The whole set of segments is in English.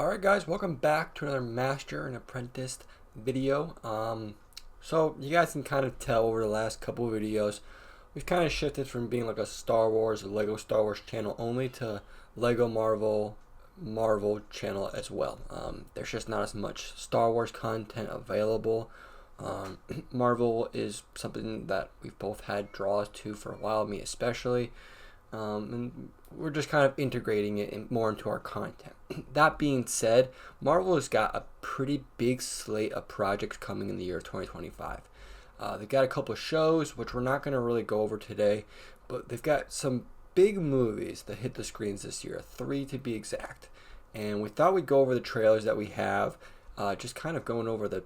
Alright guys, welcome back to another Master and Apprentice video. So you guys can kind of tell over the last couple of videos, we've kind of shifted from being like a Star Wars or Lego Star Wars channel only to Lego Marvel channel as well. There's just not as much Star Wars content available. Marvel is something that we've both had draws to for a while, me especially. And we're just kind of integrating it more into our content. That being said, Marvel has got a pretty big slate of projects coming in the year 2025. They've got a couple of shows, which we're not going to really go over today, but they've got some big movies that hit the screens this year, 3 to be exact. And we thought we'd go over the trailers that we have, just kind of going over the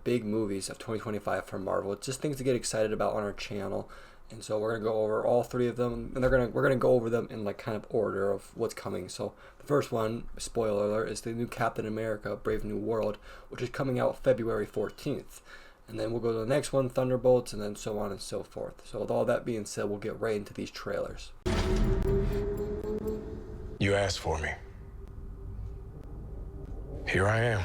big movies of 2025 from Marvel. It's just things to get excited about on our channel. And so we're gonna go over all 3 of them, and we're gonna go over them in like kind of order of what's coming. So the first one, spoiler alert, is the new Captain America: Brave New World, which is coming out February 14th. And then we'll go to the next one, Thunderbolts, and then so on and so forth. So with all that being said, we'll get right into these trailers. You asked for me. Here I am.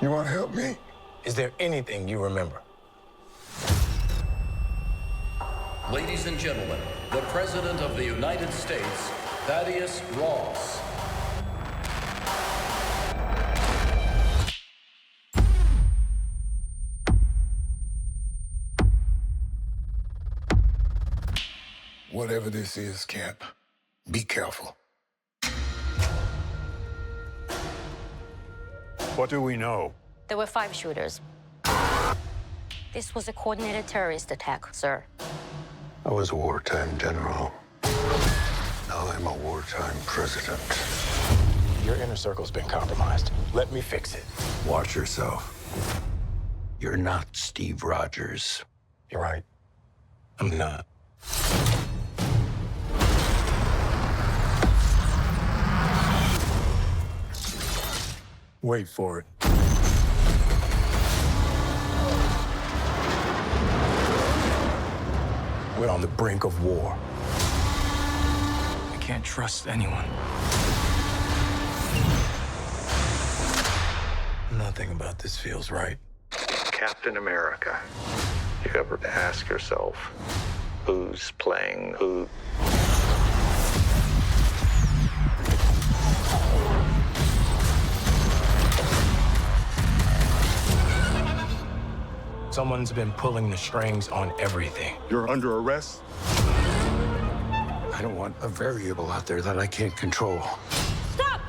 You want to help me? Is there anything you remember? Ladies and gentlemen, the President of the United States, Thaddeus Ross. Whatever this is, Cap, be careful. What do we know? There were 5 shooters. This was a coordinated terrorist attack, sir. I was a wartime general. Now I'm a wartime president. Your inner circle's been compromised. Let me fix it. Watch yourself. You're not Steve Rogers. You're right. I'm not. Wait for it. We're on the brink of war. I can't trust anyone. Nothing about this feels right. Captain America. You ever ask yourself, who's playing who? Someone's been pulling the strings on everything. You're under arrest? I don't want a variable out there that I can't control. Stop!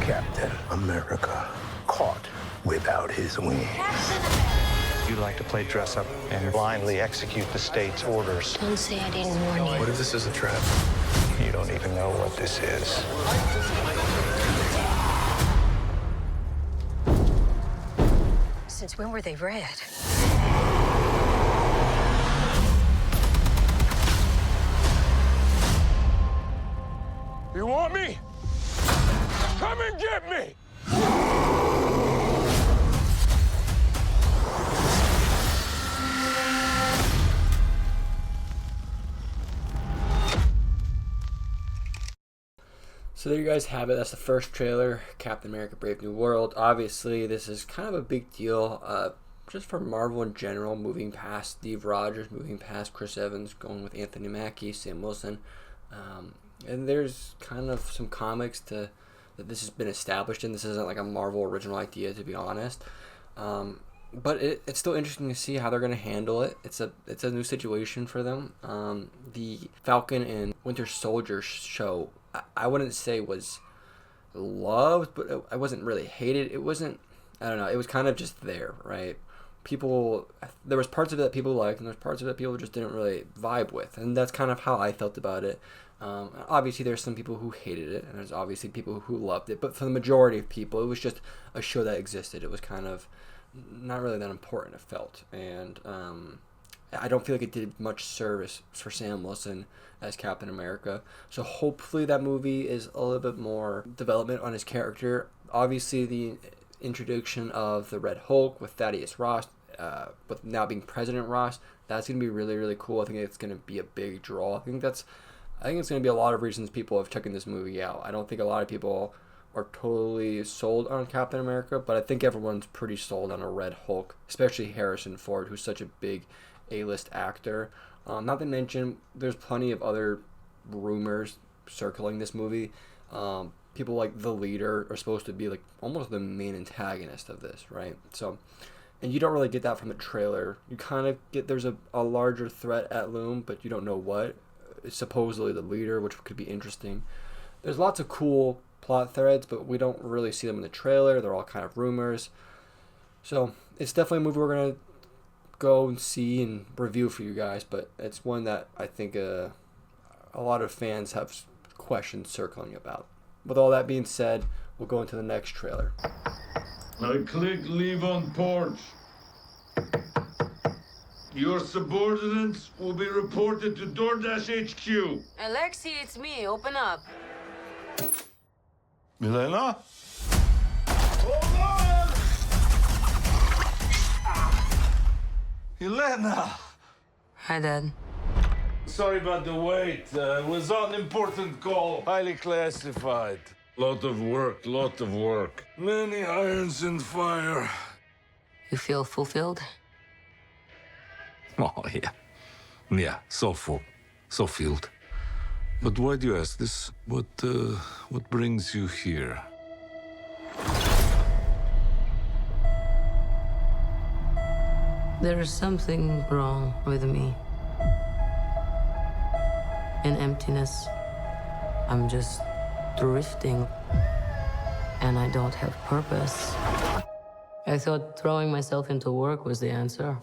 Captain America, caught without his wings. You like to play dress up and blindly execute the state's orders. Don't say I didn't warn you. What if this is a trap? You don't even know what this is. Since when were they red? You want me? Come and get me! So there you guys have it. That's the first trailer, Captain America: Brave New World. Obviously, this is kind of a big deal, just for Marvel in general, moving past Steve Rogers, moving past Chris Evans, going with Anthony Mackie, Sam Wilson. And there's kind of some comics that this has been established in. This isn't like a Marvel original idea, to be honest. But it's still interesting to see how they're going to handle it. It's a new situation for them. The Falcon and Winter Soldier show, I wouldn't say was loved, but I wasn't really hated. It wasn't, I don't know, it was kind of just there, right? There was parts of it that people liked, and there's parts of it that people just didn't really vibe with, and that's kind of how I felt about it. Obviously, there's some people who hated it, and there's obviously people who loved it, but for the majority of people, it was just a show that existed. It was kind of not really that important, it felt, and I don't feel like it did much service for Sam Wilson as Captain America. So hopefully that movie is a little bit more development on his character. Obviously, the introduction of the Red Hulk with Thaddeus Ross, with now being President Ross, That's going to be really, really cool. I think it's going to be a big draw. I think it's going to be a lot of reasons people have checking this movie out. I don't think a lot of people are totally sold on Captain America, but I think everyone's pretty sold on a Red Hulk, especially Harrison Ford, who's such a big A-list actor. Not to mention, there's plenty of other rumors circling this movie. People like the leader are supposed to be like almost the main antagonist of this, right? So, and you don't really get that from the trailer. You kind of get there's a larger threat at loom, but you don't know what. It's supposedly the leader, which could be interesting. There's lots of cool plot threads, but we don't really see them in the trailer. They're all kind of rumors. So it's definitely a movie we're going to go and see and review for you guys, but it's one that I think a lot of fans have questions circling about. With all that being said, we'll go into the next trailer. I click leave on porch. Your subordinates will be reported to DoorDash HQ. Alexei, it's me. Open up. Milena? Hold on! Elena! Hi, Dad. Sorry about the wait. It was an important call. Highly classified. Lot of work. Many irons in fire. You feel fulfilled? Oh, yeah. Yeah, so full. So filled. But why do you ask this? What brings you here? There is something wrong with me. An emptiness. I'm just drifting. And I don't have purpose. I thought throwing myself into work was the answer.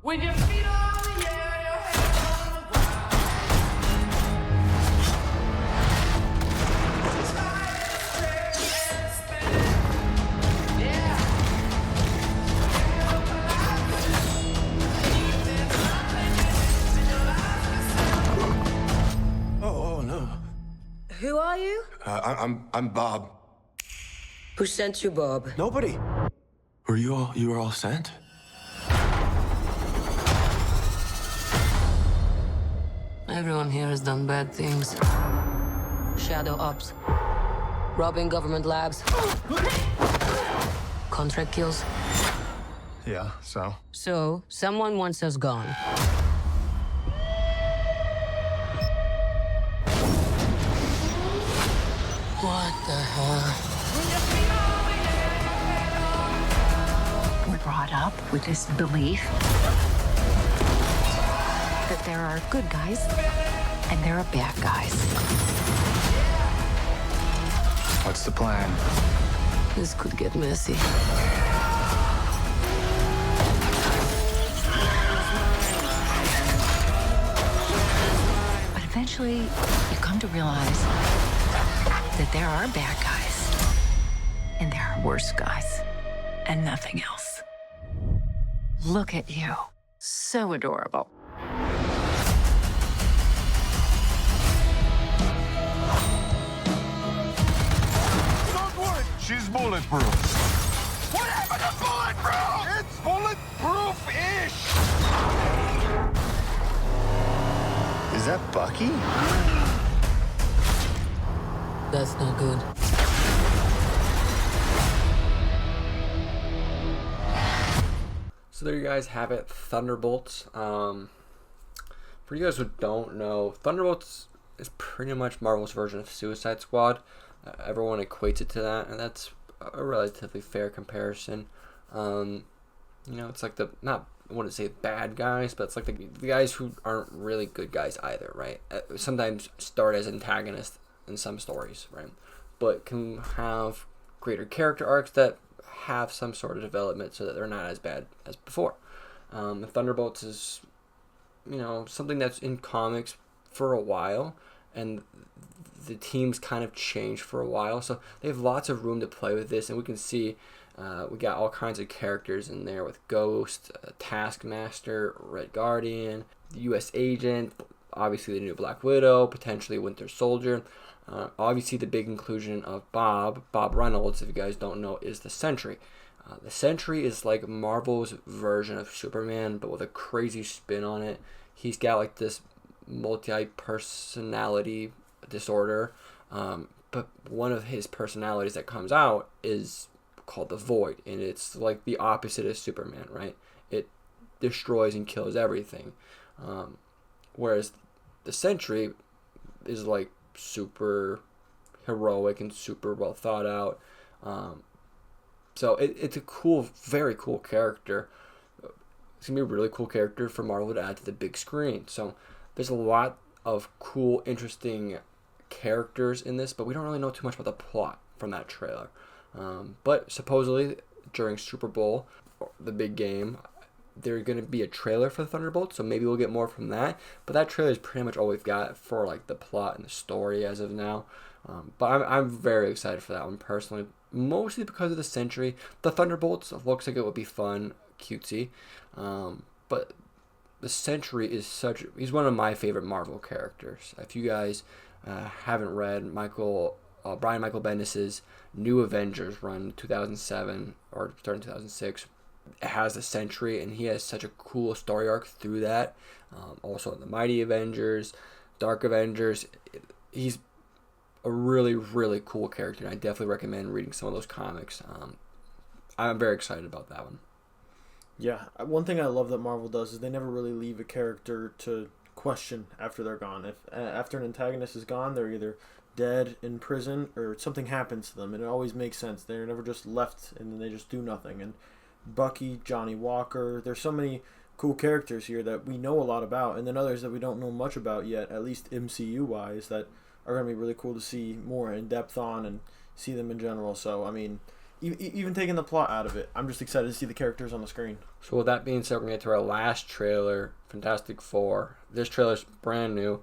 When your feet are on the air, your head on the ground. Try to stay and spin. Yeah. Oh, no. Who are you? I'm Bob. Who sent you, Bob? Nobody. You were all sent? Everyone here has done bad things. Shadow ops. Robbing government labs. Contract kills. Yeah, so? So, someone wants us gone. What the hell? We're brought up with this belief that there are good guys and there are bad guys. What's the plan? This could get messy. But eventually, you come to realize that there are bad guys and there are worse guys and nothing else. Look at you. So adorable. Don't worry, she's bulletproof. What happened to bulletproof? It's bulletproof-ish. Is that Bucky? That's not good. So there you guys have it, Thunderbolts. For you guys who don't know, Thunderbolts is pretty much Marvel's version of Suicide Squad. Everyone equates it to that, and that's a relatively fair comparison. It's like I wouldn't say bad guys, but it's like the guys who aren't really good guys either, right? Sometimes start as antagonists in some stories, right? But can have greater character arcs that have some sort of development so that they're not as bad as before. The Thunderbolts is, something that's in comics for a while, and the teams kind of changed for a while, so they have lots of room to play with this, and we can see We got all kinds of characters in there with Ghost, Taskmaster, Red Guardian, the U.S. Agent, obviously the new Black Widow, potentially Winter Soldier. Obviously the big inclusion of Bob Reynolds, if you guys don't know, is the Sentry. The Sentry is like Marvel's version of Superman, but with a crazy spin on it. He's got like this multi-personality disorder, but one of his personalities that comes out is called the Void, and it's like the opposite of Superman, right? It destroys and kills everything, whereas the Sentry is like super heroic and super well thought out. So it's a cool, very cool character. It's gonna be a really cool character for Marvel to add to the big screen. So there's a lot of cool, interesting characters in this, but we don't really know too much about the plot from that trailer. But supposedly during Super Bowl, the big game, there's going to be a trailer for the Thunderbolts, so maybe we'll get more from that. But that trailer is pretty much all we've got for like the plot and the story as of now. But I'm very excited for that one personally, mostly because of the Sentry. The Thunderbolts looks like it would be fun, cutesy, but the Sentry is he's one of my favorite Marvel characters. If you guys haven't read Brian Michael Bendis's New Avengers run 2007 or starting 2006, it has the Sentry, and he has such a cool story arc through that. Also the Mighty Avengers, Dark Avengers, he's a really, really cool character, and I definitely recommend reading some of those comics. I'm very excited about that one. Yeah, one thing I love that Marvel does is they never really leave a character to question after they're gone. If after an antagonist is gone, they're either dead, in prison, or something happens to them, and it always makes sense. They're never just left and then they just do nothing. And Bucky, Johnny Walker, there's so many cool characters here that we know a lot about, and then others that we don't know much about yet, at least MCU-wise, that are going to be really cool to see more in depth on and see them in general. So, I mean, even taking the plot out of it, I'm just excited to see the characters on the screen. So with that being said, we're going to get to our last trailer, Fantastic Four. This trailer's brand new,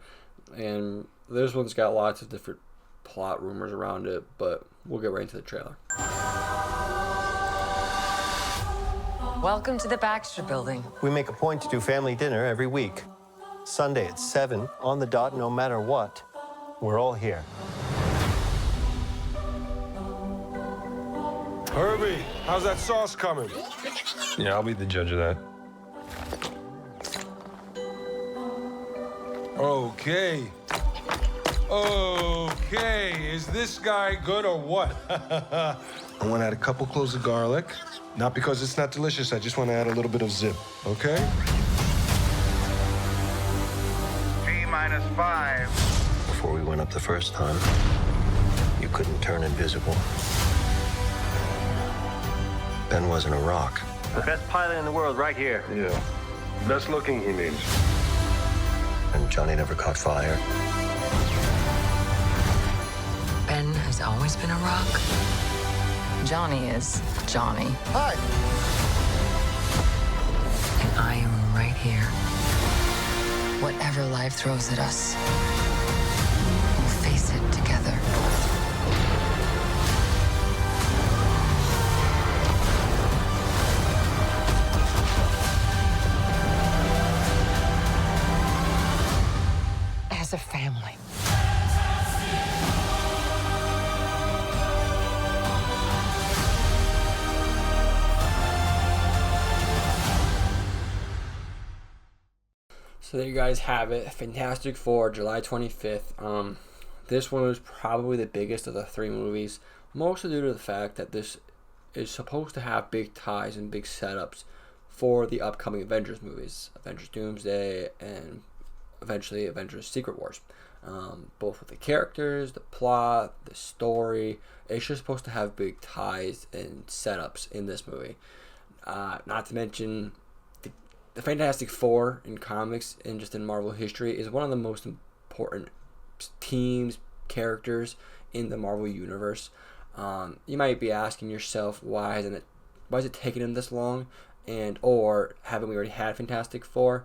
and this one's got lots of different plot rumors around it, but we'll get right into the trailer. Welcome to the Baxter Building. We make a point to do family dinner every week. Sunday at 7, on the dot, no matter what. We're all here. Herbie, how's that sauce coming? Yeah, I'll be the judge of that. Okay. Okay, is this guy good or what? I want to add a couple cloves of garlic. Not because it's not delicious, I just want to add a little bit of zip, okay? T-5. Before we went up the first time, you couldn't turn invisible. Ben wasn't a rock. The best pilot in the world right here. Yeah. Best looking, he means. And Johnny never caught fire. Ben has always been a rock. Johnny is Johnny. Hi. And I am right here. Whatever life throws at us, we'll face it together. As a family. So there you guys have it. Fantastic Four, July 25th. This one was probably the biggest of the three movies, mostly due to the fact that this is supposed to have big ties and big setups for the upcoming Avengers movies, Avengers Doomsday and eventually Avengers Secret Wars. Both with the characters, the plot, the story. It's just supposed to have big ties and setups in this movie. Not to mention the Fantastic Four in comics and just in Marvel history is one of the most important teams, characters in the Marvel universe. You might be asking yourself, why is it taking them this long? And or haven't we already had Fantastic Four?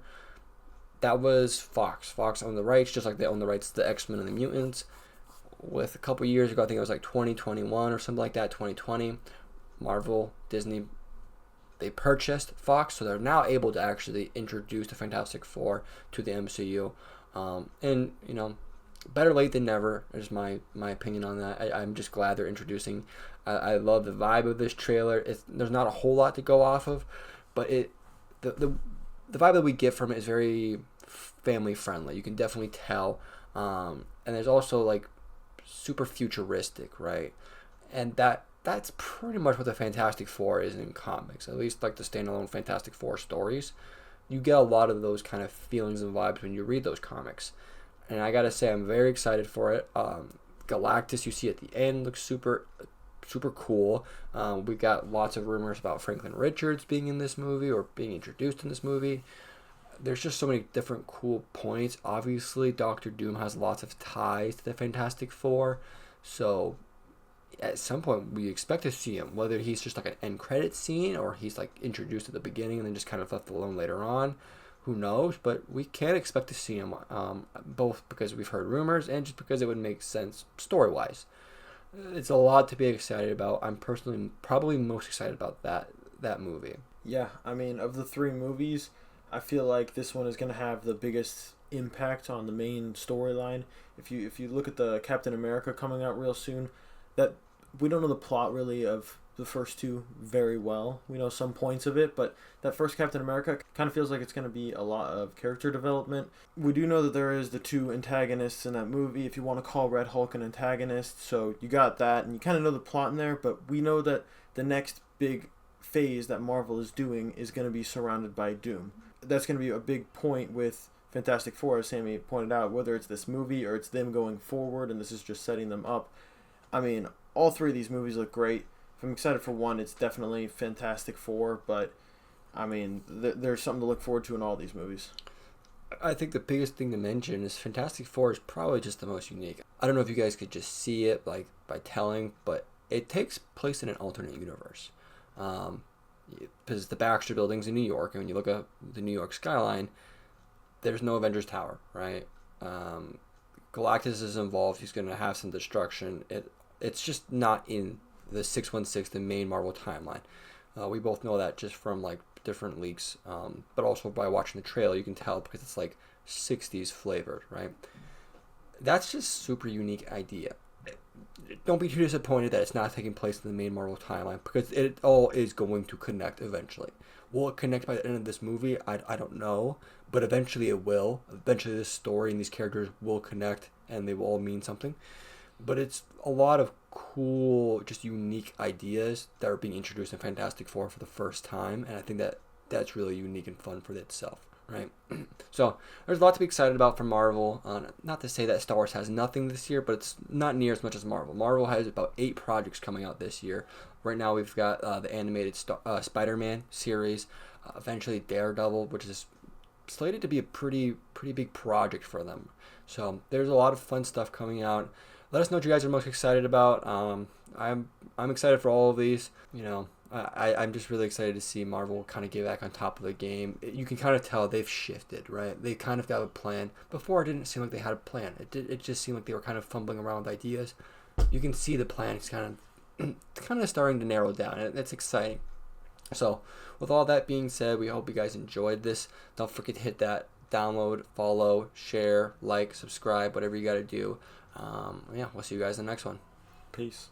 That was Fox. Fox owned the rights, just like they own the rights to the X-Men and the Mutants. With a couple years ago, I think it was like 2021 or something like that, 2020. Marvel, Disney, they purchased Fox, so they're now able to actually introduce the Fantastic Four to the MCU. And, you know, better late than never is my opinion on that. I'm just glad they're introducing. I love the vibe of this trailer. There's not a whole lot to go off of, but the vibe that we get from it is very family friendly. You can definitely tell. And there's also like super futuristic, right? And that's pretty much what the Fantastic Four is in comics. At least like the standalone Fantastic Four stories. You get a lot of those kind of feelings and vibes when you read those comics. And I gotta say, I'm very excited for it. Galactus, you see at the end, looks super cool. We got lots of rumors about Franklin Richards being in this movie or being introduced in this movie. There's just so many different cool points. Obviously, Doctor Doom has lots of ties to the Fantastic Four. So at some point, we expect to see him. Whether he's just like an end credit scene or he's like introduced at the beginning and then just kind of left alone later on. Who knows? But we can expect to see him, both because we've heard rumors and just because it would make sense story-wise. It's a lot to be excited about. I'm personally probably most excited about that movie. Yeah, I mean, of the three movies, I feel like this one is going to have the biggest impact on the main storyline. If you look at the Captain America coming out real soon, that we don't know the plot really of the first two very well. We know some points of it, but that first Captain America kind of feels like it's going to be a lot of character development. We do know that there is the two antagonists in that movie, if you want to call Red Hulk an antagonist, so you got that, and you kind of know the plot in there, but we know that the next big phase that Marvel is doing is going to be surrounded by Doom. That's going to be a big point with Fantastic Four, as Sammy pointed out, whether it's this movie or it's them going forward, and this is just setting them up. I mean, all three of these movies look great. If I'm excited for one, it's definitely Fantastic Four, but I mean, there's something to look forward to in all these movies. I think the biggest thing to mention is Fantastic Four is probably just the most unique. I don't know if you guys could just see it like by telling, but it takes place in an alternate universe. Because the Baxter Building's in New York, and when you look at the New York skyline, there's no Avengers Tower, right? Galactus is involved. He's going to have some destruction. It's just not in the 616, the main Marvel timeline. We both know that just from like different leaks, but also by watching the trailer, you can tell because it's like 60s flavored, right? That's just super unique idea. Don't be too disappointed that it's not taking place in the main Marvel timeline because it all is going to connect eventually. Will it connect by the end of this movie? I don't know, but eventually it will. Eventually this story and these characters will connect and they will all mean something. But it's a lot of cool, just unique ideas that are being introduced in Fantastic Four for the first time, and I think that's really unique and fun for itself, right? So there's a lot to be excited about for Marvel. Not to say that Star Wars has nothing this year, but it's not near as much as Marvel. Marvel has about 8 projects coming out this year. Right now we've got the animated Spider-Man series, eventually Daredevil, which is slated to be a pretty big project for them. So there's a lot of fun stuff coming out. Let us know what you guys are most excited about. I'm excited for all of these. You know, I'm just really excited to see Marvel kind of get back on top of the game. You can kind of tell they've shifted, right? They kind of got a plan. Before, it didn't seem like they had a plan. It just seemed like they were kind of fumbling around with ideas. You can see the plan is kind of starting to narrow down. It's exciting. So, with all that being said, we hope you guys enjoyed this. Don't forget to hit that download, follow, share, like, subscribe, whatever you got to do. Yeah, we'll see you guys in the next one. Peace.